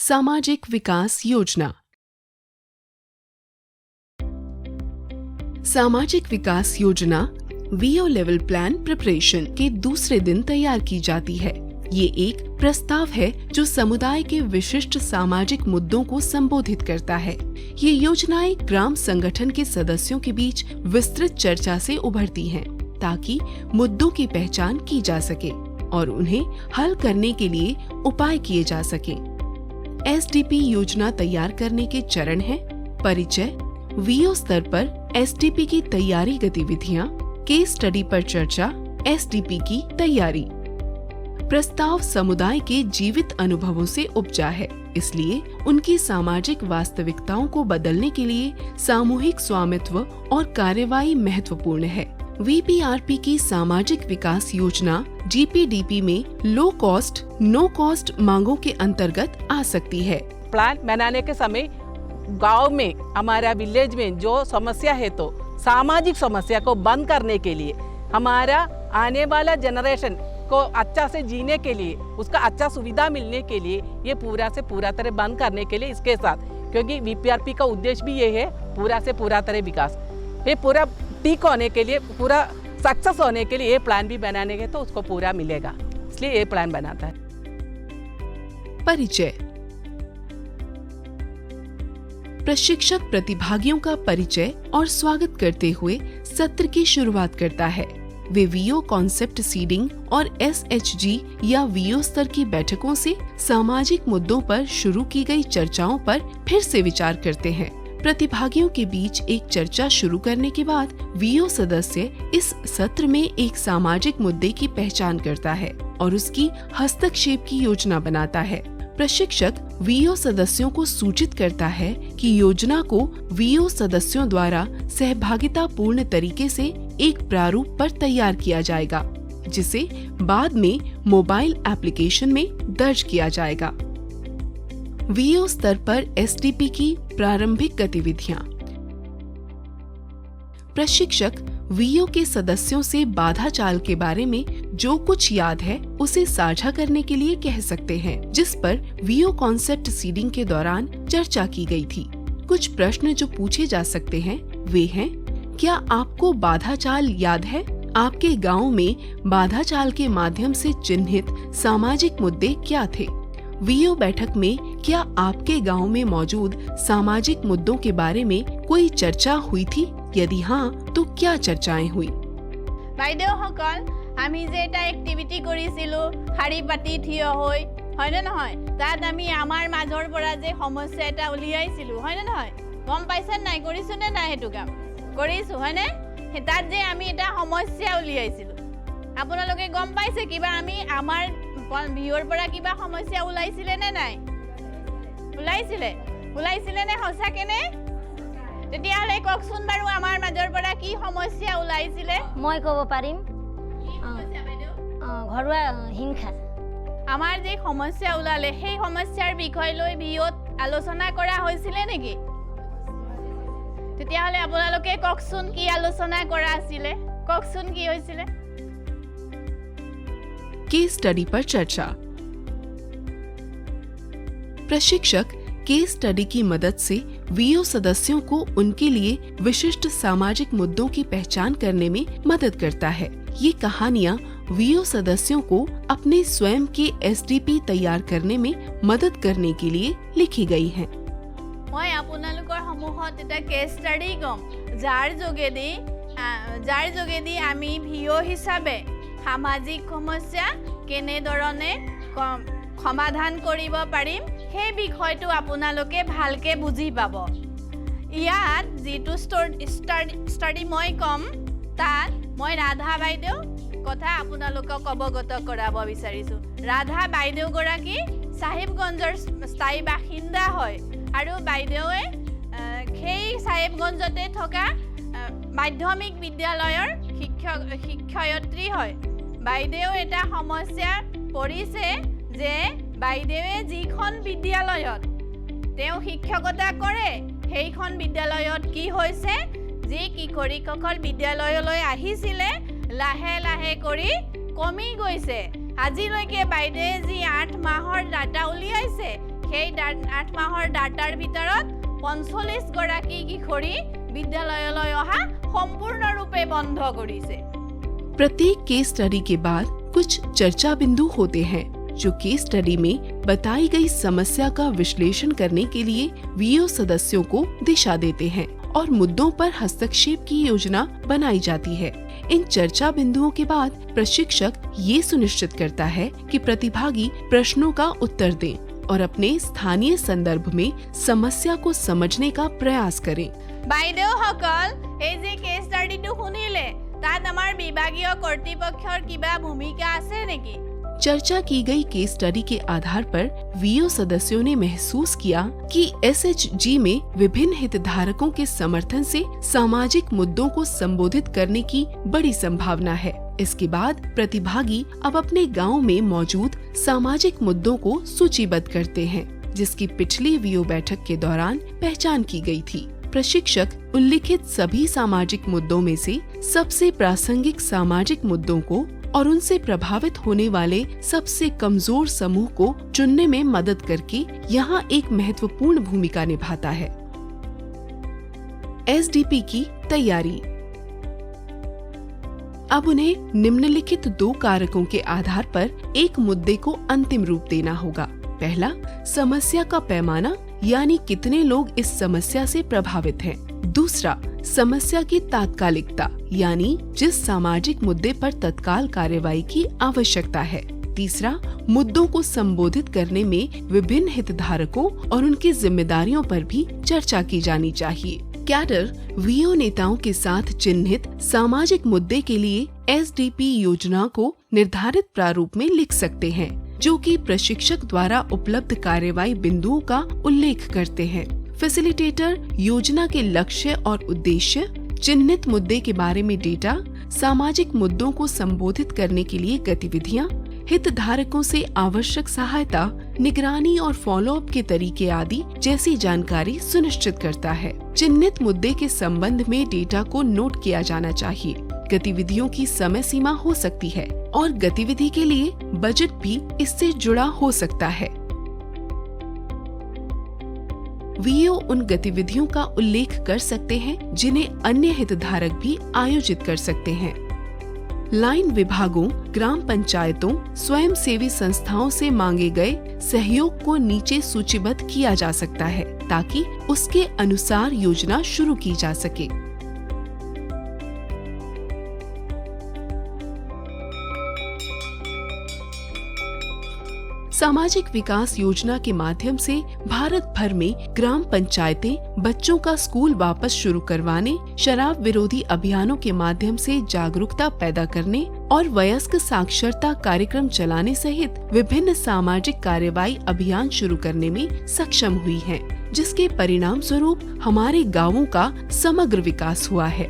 सामाजिक विकास योजना। सामाजिक विकास योजना वीओ लेवल प्लान प्रिपरेशन के दूसरे दिन तैयार की जाती है। ये एक प्रस्ताव है जो समुदाय के विशिष्ट सामाजिक मुद्दों को संबोधित करता है। ये योजनाएं ग्राम संगठन के सदस्यों के बीच विस्तृत चर्चा से उभरती हैं, ताकि मुद्दों की पहचान की जा सके और उन्हें हल करने के लिए उपाय किए जा सके। एसडीपी योजना तैयार करने के चरण हैं: परिचय, वीओ स्तर पर एसडीपी की तैयारी गतिविधियां, केस स्टडी पर चर्चा, एसडीपी की तैयारी। प्रस्ताव समुदाय के जीवित अनुभवों से उपजा है, इसलिए उनकी सामाजिक वास्तविकताओं को बदलने के लिए सामूहिक स्वामित्व और कार्यवाही महत्वपूर्ण है। वीपीआरपी की सामाजिक विकास योजना जीपीडीपी में लो कॉस्ट नो कॉस्ट मांगों के अंतर्गत आ सकती है। प्लान बनाने के समय गांव में, हमारा विलेज में जो समस्या है, तो सामाजिक समस्या को बंद करने के लिए, हमारा आने वाला जनरेशन को अच्छा से जीने के लिए, उसका अच्छा सुविधा मिलने के लिए, ये पूरा से पूरा तरह बंद करने के लिए इसके साथ, क्योंकि वीपीआरपी का उद्देश्य भी ये है पूरा से पूरा तरह विकास, ये पूरा ठीक होने के लिए, पूरा सक्सेस होने के लिए ये प्लान भी बनाने के तो उसको पूरा मिलेगा, इसलिए ये प्लान बनाता है। परिचय। प्रशिक्षक प्रतिभागियों का परिचय और स्वागत करते हुए सत्र की शुरुआत करता है। वे वीओ कॉन्सेप्ट सीडिंग और एसएचजी या वीओ स्तर की बैठकों से सामाजिक मुद्दों पर शुरू की गई चर्चाओं पर फिर से विचार करते हैं। प्रतिभागियों के बीच एक चर्चा शुरू करने के बाद वीओ सदस्य इस सत्र में एक सामाजिक मुद्दे की पहचान करता है और उसकी हस्तक्षेप की योजना बनाता है। प्रशिक्षक वीओ सदस्यों को सूचित करता है कि योजना को वीओ सदस्यों द्वारा सहभागिता पूर्ण तरीके से एक प्रारूप पर तैयार किया जाएगा, जिसे बाद में मोबाइल एप्लीकेशन में दर्ज किया जाएगा। वीओ स्तर पर एसडीपी की प्रारंभिक गतिविधियां। प्रशिक्षक वीओ के सदस्यों से बाधा चाल के बारे में जो कुछ याद है उसे साझा करने के लिए कह सकते हैं, जिस पर वीओ कॉन्सेप्ट सीडिंग के दौरान चर्चा की गई थी। कुछ प्रश्न जो पूछे जा सकते हैं वे हैं: क्या आपको बाधा चाल याद है? आपके गांव में बाधा चाल के माध्यम से चिन्हित सामाजिक मुद्दे क्या थे? वीओ बैठक में क्या आपके गांव में मौजूद सामाजिक मुद्दों के बारे में कोई चर्चा हुई थी? यदि हाँ, तो क्या चर्चाएं हुई? আমি যে এটা এক্টিভিটি কৰিছিলো শাৰী পাতি থিয় হৈ, হয়নে নহয়? তাত আমি আমাৰ মাজৰ পৰা যে সমস্যা এটা উলিয়াইছিলো, হয়নে নহয়? গম পাইছে নাই? কৰিছো নে নাই? সেইটো কাম কৰিছো, হয়নে? তাত যে আমি এটা সমস্যা উলিয়াইছিলো, আপোনালোকে গম পাইছে কিবা আমি আমাৰ ভিউৰ পৰা কিবা সমস্যা ওলাইছিলে নে নাই? ওলাইছিলে নে সঁচাকে নে? তেতিয়াহ'লে কওকচোন বাৰু আমাৰ মাজৰ পৰা কি সমস্যা ওলাইছিলে? মই ক'ব পাৰিম। ঘৰুৱা হিংসা। আমাৰ যে সমস্যা ওলালে সেই সমস্যাৰ বিষয় লৈ ভিঅ'ত আলোচনা কৰা হৈছিলে নেকি? তেতিয়াহ'লে আপোনালোকে কওকচোন কি আলোচনা কৰা আছিলে? কওকচোন কি হৈছিলে? केस स्टडी पर चर्चा। प्रशिक्षक केस स्टडी की मदद से वीओ सदस्यों को उनके लिए विशिष्ट सामाजिक मुद्दों की पहचान करने में मदद करता है। ये कहानियाँ वीओ सदस्यों को अपने स्वयं के एसडीपी तैयार करने में मदद करने के लिए लिखी गई हैं। মই আপোনালোকৰ সমূহত এটা কেছ ষ্টাডি কম, যাৰ যোগেদি আমি ভিঅ হিচাপে সামাজিক সমস্যা কেনেধৰণে সমাধান কৰিব পাৰিম সেই বিষয়টো আপোনালোকে ভালকে বুজি পাব। ইয়াত যিটো ষ্টাডি মই কম, তাত মই ৰাধা বাইদেউ কথা আপোনালোকক অৱগত কৰাব বিচাৰিছোঁ। ৰাধা বাইদেউগৰাকী চাহিবগঞ্জৰ স্থায়ী বাসিন্দা হয় আৰু বাইদেৱে সেই চাহিবগঞ্জতে থকা মাধ্যমিক বিদ্যালয়ৰ শিক্ষয়িত্ৰী হয়। বাইদেউ এটা সমস্যা পৰিছে যে বাইদেৱে যিখন বিদ্যালয়ত তেওঁ শিক্ষকতা কৰে সেইখন বিদ্যালয়ত কি হৈছে, যি কিশোৰীসকল বিদ্যালয়লৈ আহিছিলে লাহে লাহে কৰি কমি গৈছে। আজিলৈকে বাইদেৱে যি 8 মাহৰ ডাটা উলিয়াইছে সেই 8 মাহৰ ডাটাৰ ভিতৰত 45 গৰাকী কিশোৰী বিদ্যালয়লৈ অহা সম্পূৰ্ণৰূপে বন্ধ কৰিছে। प्रत्येक केस स्टडी के बाद कुछ चर्चा बिंदु होते हैं जो केस स्टडी में बताई गई समस्या का विश्लेषण करने के लिए वीओ सदस्यों को दिशा देते हैं और मुद्दों पर हस्तक्षेप की योजना बनाई जाती है। इन चर्चा बिंदुओं के बाद प्रशिक्षक ये सुनिश्चित करता है कि प्रतिभागी प्रश्नों का उत्तर दें और अपने स्थानीय संदर्भ में समस्या को समझने का प्रयास करें। বাইদেউসকল, এই যে কেছ ষ্টাডিটো শুনিলে, তাত আমাৰ বিভাগীয় কৰ্তৃপক্ষৰ কিবা ভূমিকা আছে নেকি? चर्चा की गई केस स्टडी के आधार पर वीओ सदस्यों ने महसूस किया कि एसएचजी में विभिन्न हितधारकों के समर्थन से सामाजिक मुद्दों को संबोधित करने की बड़ी संभावना है। इसके बाद प्रतिभागी अब अपने गांव में मौजूद सामाजिक मुद्दों को सूचीबद्ध करते हैं, जिसकी पिछली वीओ बैठक के दौरान पहचान की गई थी। प्रशिक्षक उल्लिखित सभी सामाजिक मुद्दों में से सबसे प्रासंगिक सामाजिक मुद्दों को और उनसे प्रभावित होने वाले सबसे कमजोर समूह को चुनने में मदद करके यहाँ एक महत्वपूर्ण भूमिका निभाता है। एसडीपी की तैयारी। अब उन्हें निम्नलिखित 2 कारकों के आधार पर एक मुद्दे को अंतिम रूप देना होगा। पहला, समस्या का पैमाना, यानी कितने लोग इस समस्या से प्रभावित हैं। दूसरा, समस्या की तात्कालिकता, यानी जिस सामाजिक मुद्दे पर तत्काल कार्यवाही की आवश्यकता है। तीसरा, मुद्दों को संबोधित करने में विभिन्न हितधारकों और उनकी जिम्मेदारियों पर भी चर्चा की जानी चाहिए। कैडर वीओ नेताओं के साथ चिन्हित सामाजिक मुद्दे के लिए एसडीपी योजना को निर्धारित प्रारूप में लिख सकते हैं, जो कि प्रशिक्षक द्वारा उपलब्ध कार्यवाही बिंदुओं का उल्लेख करते हैं। फैसिलिटेटर योजना के लक्ष्य और उद्देश्य, चिन्हित मुद्दे के बारे में डेटा, सामाजिक मुद्दों को संबोधित करने के लिए गतिविधियां, हितधारकों से आवश्यक सहायता, निगरानी और फॉलोअप के तरीके आदि जैसी जानकारी सुनिश्चित करता है। चिन्हित मुद्दे के संबंध में डेटा को नोट किया जाना चाहिए। गतिविधियों की समय सीमा हो सकती है और गतिविधि के लिए बजट भी इससे जुड़ा हो सकता है। वीओ उन गतिविधियों का उल्लेख कर सकते हैं जिन्हें अन्य हितधारक भी आयोजित कर सकते हैं। लाइन विभागों, ग्राम पंचायतों, स्वयंसेवी संस्थाओं से मांगे गए सहयोग को नीचे सूचीबद्ध किया जा सकता है ताकि उसके अनुसार योजना शुरू की जा सके। सामाजिक विकास योजना के माध्यम से भारत भर में ग्राम पंचायतें बच्चों का स्कूल वापस शुरू करवाने, शराब विरोधी अभियानों के माध्यम से जागरूकता पैदा करने और वयस्क साक्षरता कार्यक्रम चलाने सहित विभिन्न सामाजिक कार्यवाही अभियान शुरू करने में सक्षम हुई हैं, जिसके परिणाम स्वरूप हमारे गांवों का समग्र विकास हुआ है।